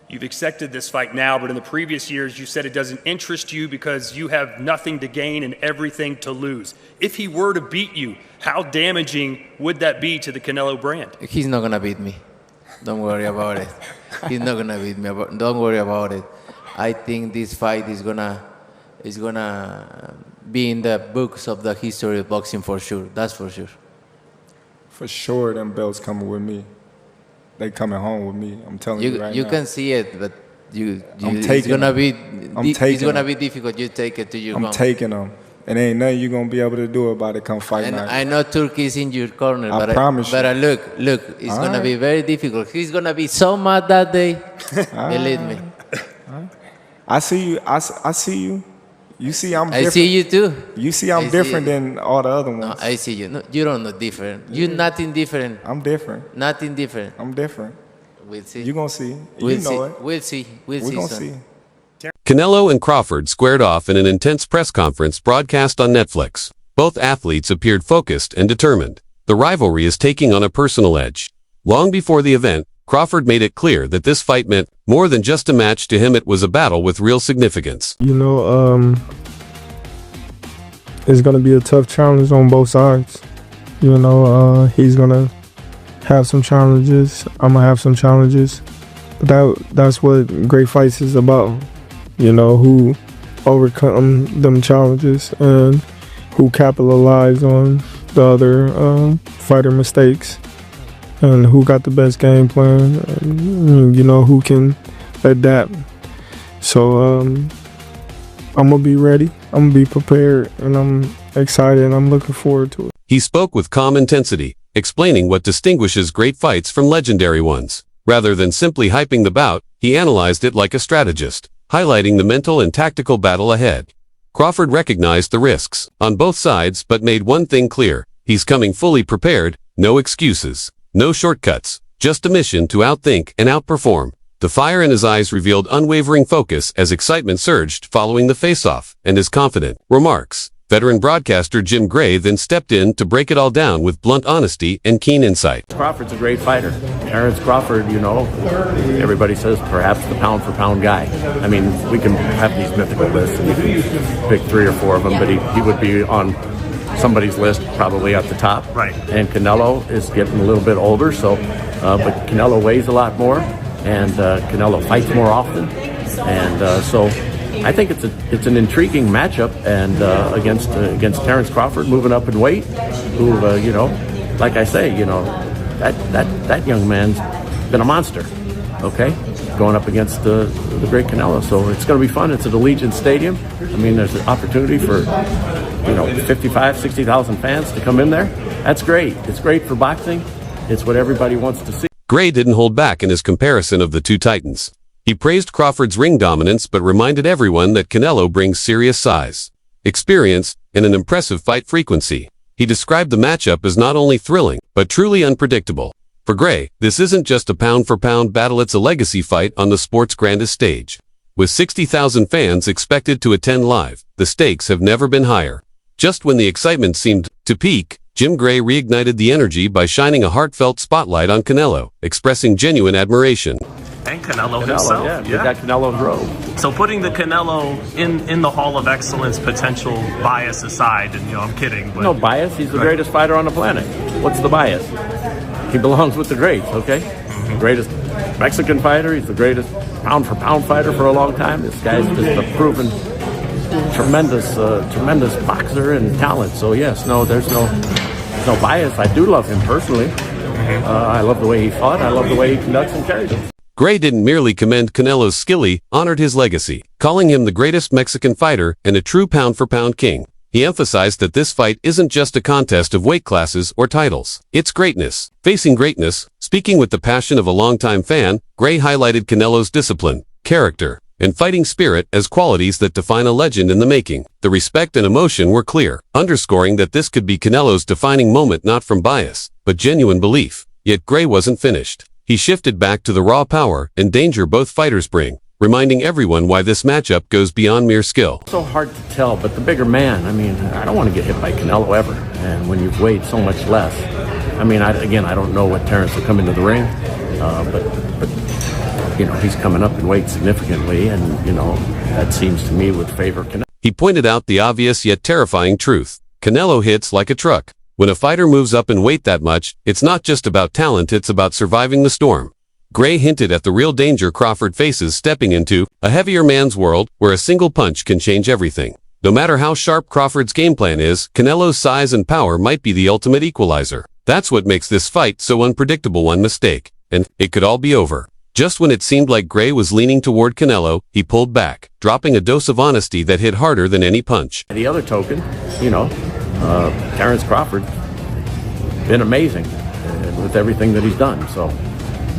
You've accepted this fight now, but in the previous years, you said it doesn't interest you because you have nothing to gain and everything to lose. If he were to beat you, how damaging would that be to the Canelo brand? He's not going to beat me. Don't worry about it. He's not going to beat me. Don't worry about it. I think this fight is gonna be in the books of the history of boxing for sure. That's for sure. For sure, them belts coming with me. They coming home with me. I'm telling you right now. You can see it, but it's gonna be difficult. You take it to your home. I'm taking them. And ain't nothing you gonna be able to do about it come fight night. I know Turkey is in your corner, I promise you. But look, it's gonna be very difficult. He's gonna be so mad that day. Believe me. I see you. I see you. You see I'm different. I see you too. You see I'm different than all the other ones. No, I see you. No, you don't know different. You're nothing different. I'm different. Nothing different. I'm different. We'll see. You're going to see. We'll you know see. it. We'll see. We're going to see. Canelo and Crawford squared off in an intense press conference broadcast on Netflix. Both athletes appeared focused and determined. The rivalry is taking on a personal edge. Long before the event, Crawford made it clear that this fight meant more than just a match to him. It was a battle with real significance. You know, it's going to be a tough challenge on both sides. You know, he's going to have some challenges. I'm going to have some challenges. But that's what great fights is about. You know, who overcome them challenges and who capitalize on the other fighter mistakes. And who got the best game plan, and, you know, who can adapt. So I'm going to be ready, I'm going to be prepared, and I'm excited, and I'm looking forward to it. He spoke with calm intensity, explaining what distinguishes great fights from legendary ones. Rather than simply hyping the bout, he analyzed it like a strategist, highlighting the mental and tactical battle ahead. Crawford recognized the risks on both sides but made one thing clear: he's coming fully prepared, no excuses. No shortcuts, just a mission to outthink and outperform. The fire in his eyes revealed unwavering focus as excitement surged following the face-off, and his confident remarks. Veteran broadcaster Jim Gray then stepped in to break it all down with blunt honesty and keen insight. Crawford's a great fighter. Terence Crawford, you know, everybody says perhaps the pound-for-pound guy. I mean, we can have these mythical lists and we can pick 3 or 4 of them, but he would be on somebody's list probably at the top. Right. And Canelo is getting a little bit older, so but Canelo weighs a lot more, and Canelo fights more often, and so I think it's an intriguing matchup, and against Terence Crawford, moving up in weight, who you know, like I say, you know, that young man's been a monster. Okay, going up against the great Canelo, so it's going to be fun. It's at Allegiant Stadium. I mean, there's an opportunity for 60,000 fans to come in there. That's great. It's great for boxing. It's what everybody wants to see. Gray didn't hold back in his comparison of the two titans. He praised Crawford's ring dominance but reminded everyone that Canelo brings serious size, experience, and an impressive fight frequency. He described the matchup as not only thrilling, but truly unpredictable. For Gray, this isn't just a pound-for-pound battle, it's a legacy fight on the sport's grandest stage. With 60,000 fans expected to attend live, the stakes have never been higher. Just when the excitement seemed to peak, Jim Gray reignited the energy by shining a heartfelt spotlight on Canelo, expressing genuine admiration. And Canelo himself. Yeah, we got Canelo's robe. So putting the Canelo in the Hall of Excellence potential bias aside, and I'm kidding. But no bias. He's the greatest fighter on the planet. What's the bias? He belongs with the greats, okay? Greatest Mexican fighter. He's the greatest pound-for-pound fighter for a long time. This guy's just a proven tremendous boxer and talent. So yes, there's no bias. I do love him personally. I love the way he fought. I love the way he conducts and carries him. Gray didn't merely commend Canelo's skill, he honored his legacy, calling him the greatest Mexican fighter and a true pound-for-pound king. He emphasized that this fight isn't just a contest of weight classes or titles. It's greatness. Facing greatness, speaking with the passion of a longtime fan, Gray highlighted Canelo's discipline, character, and fighting spirit as qualities that define a legend in the making. The respect and emotion were clear, underscoring that this could be Canelo's defining moment, not from bias, but genuine belief. Yet Gray wasn't finished. He shifted back to the raw power and danger both fighters bring, reminding everyone why this matchup goes beyond mere skill. So hard to tell, but the bigger man, I mean, I don't want to get hit by Canelo ever. And when you've weighed so much less, I mean, I don't know what Terence will come into the ring, but he's coming up in weight significantly, and, that seems to me would favor Canelo. He pointed out the obvious yet terrifying truth. Canelo hits like a truck. When a fighter moves up in weight that much, it's not just about talent, it's about surviving the storm. Gray hinted at the real danger Crawford faces stepping into a heavier man's world where a single punch can change everything. No matter how sharp Crawford's game plan is, Canelo's size and power might be the ultimate equalizer. That's what makes this fight so unpredictable. One mistake, and it could all be over. Just when it seemed like Gray was leaning toward Canelo, he pulled back, dropping a dose of honesty that hit harder than any punch. The other token, Terence Crawford, been amazing with everything that he's done. So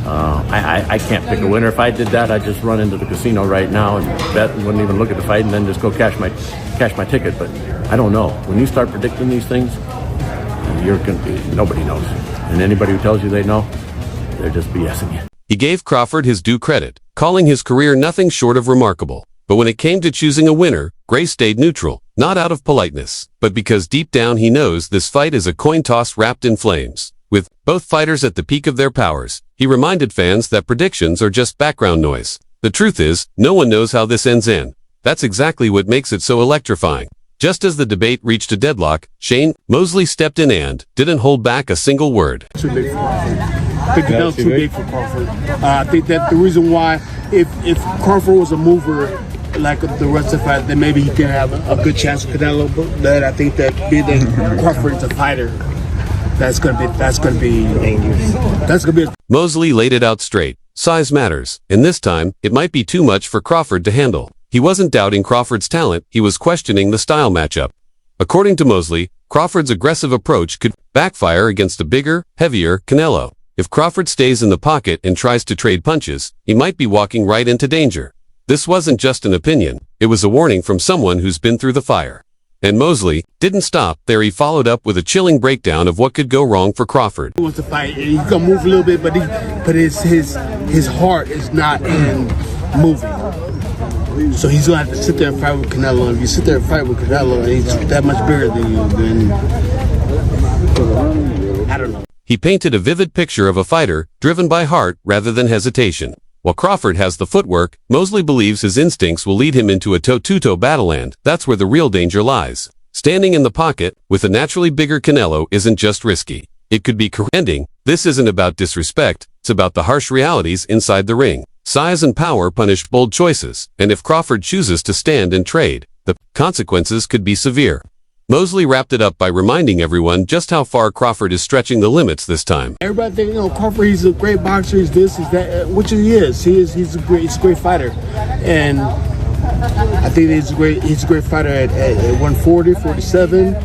I can't pick a winner. If I did that, I'd just run into the casino right now and bet and wouldn't even look at the fight and then just go cash my ticket. But I don't know. When you start predicting these things, nobody knows. And anybody who tells you they know, they're just BSing you. He gave Crawford his due credit, calling his career nothing short of remarkable. But when it came to choosing a winner, Gray stayed neutral, not out of politeness, but because deep down he knows this fight is a coin toss wrapped in flames. With both fighters at the peak of their powers, he reminded fans that predictions are just background noise. The truth is, no one knows how this ends. That's exactly what makes it so electrifying. Just as the debate reached a deadlock, Mosley stepped in and didn't hold back a single word. Too big for Crawford. I think Canelo's too big for Crawford. I think that the reason why, if Crawford was a mover like the rest of the fight, then maybe he can have a good chance with Canelo. But I think that being that Crawford is a fighter, that's gonna be dangerous. That's gonna be. Mosley laid it out straight. Size matters, and this time, it might be too much for Crawford to handle. He wasn't doubting Crawford's talent, he was questioning the style matchup. According to Mosley, Crawford's aggressive approach could backfire against a bigger, heavier Canelo. If Crawford stays in the pocket and tries to trade punches, he might be walking right into danger. This wasn't just an opinion, it was a warning from someone who's been through the fire. And Mosley didn't stop there. He followed up with a chilling breakdown of what could go wrong for Crawford. He wants to fight, and he's gonna move a little bit, but his heart is not in moving. So he's gonna have to sit there and fight with Canelo. And if you sit there and fight with Canelo, and he's that much bigger than you, then I don't know. He painted a vivid picture of a fighter driven by heart rather than hesitation. While Crawford has the footwork, Mosley believes his instincts will lead him into a toe-to-toe battle, and that's where the real danger lies. Standing in the pocket with a naturally bigger Canelo isn't just risky. It could be career-ending. This isn't about disrespect, it's about the harsh realities inside the ring. Size and power punish bold choices, and if Crawford chooses to stand and trade, the consequences could be severe. Mosley wrapped it up by reminding everyone just how far Crawford is stretching the limits this time. Everybody thinks, Crawford, he's a great boxer, he's this, he's that, which he is. He's a great fighter. And I think he's a great fighter at 140, 47.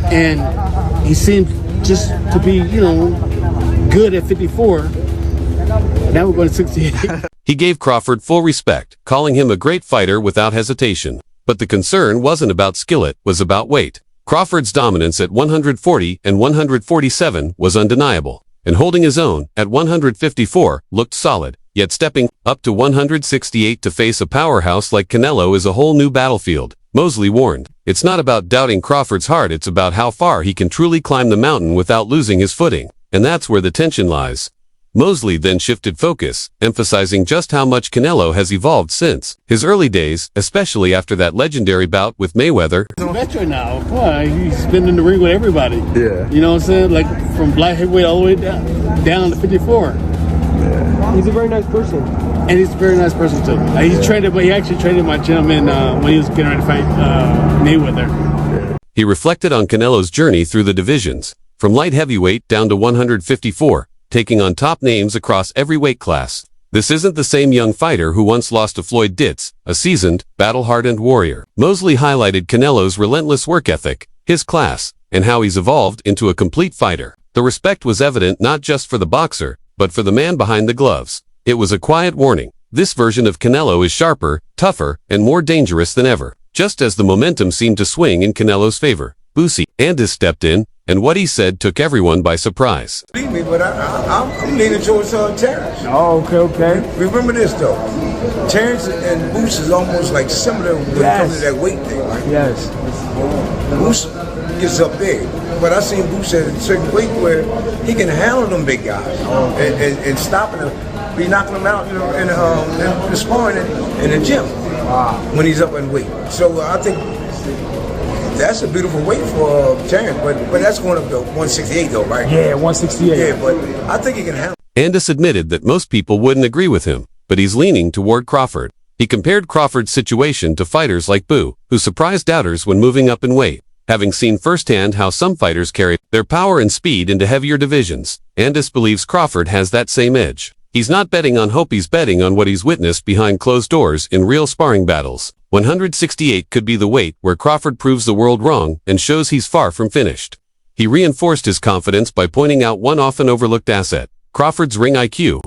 And he seems just to be, good at 54. Now we're going to 68. He gave Crawford full respect, calling him a great fighter without hesitation. But the concern wasn't about skill, it was about weight. Crawford's dominance at 140 and 147 was undeniable, and holding his own at 154 looked solid, yet stepping up to 168 to face a powerhouse like Canelo is a whole new battlefield. Mosley warned, it's not about doubting Crawford's heart, it's about how far he can truly climb the mountain without losing his footing, and that's where the tension lies. Mosley then shifted focus, emphasizing just how much Canelo has evolved since his early days, especially after that legendary bout with Mayweather. He's a veteran now. Come on, he's been in the ring with everybody. Yeah. You know what I'm saying? Like from black heavyweight all the way down to 54. Yeah. He's a very nice person. And he's a very nice person too. He actually traded my gentleman when he was getting ready to fight Mayweather. He reflected on Canelo's journey through the divisions, from light heavyweight down to 154. Taking on top names across every weight class. This isn't the same young fighter who once lost to Floyd Ditz, a seasoned, battle-hardened warrior. Mosley highlighted Canelo's relentless work ethic, his class, and how he's evolved into a complete fighter. The respect was evident not just for the boxer, but for the man behind the gloves. It was a quiet warning. This version of Canelo is sharper, tougher, and more dangerous than ever. Just as the momentum seemed to swing in Canelo's favor, Boosie Andis stepped in, and what he said took everyone by surprise. Beat me, but I'm leaning towards Terence. Oh, okay. Remember this though, Terence and Boosie is almost like similar when it comes to that weight thing, right? Yes. Boosie gets up big. But I seen Boosie at a certain weight where he can handle them big guys and stopping them, be knocking them out, in the sparring in the gym when he's up in weight. So I think that's a beautiful weight for Terence, but that's going up to 168 though, right? Yeah, 168. Yeah, but I think he can handle. Andis admitted that most people wouldn't agree with him, but he's leaning toward Crawford. He compared Crawford's situation to fighters like Boo, who surprised doubters when moving up in weight. Having seen firsthand how some fighters carry their power and speed into heavier divisions, Andis believes Crawford has that same edge. He's not betting on hope, he's betting on what he's witnessed behind closed doors in real sparring battles. 168 could be the weight where Crawford proves the world wrong and shows he's far from finished. He reinforced his confidence by pointing out one often overlooked asset: Crawford's ring IQ.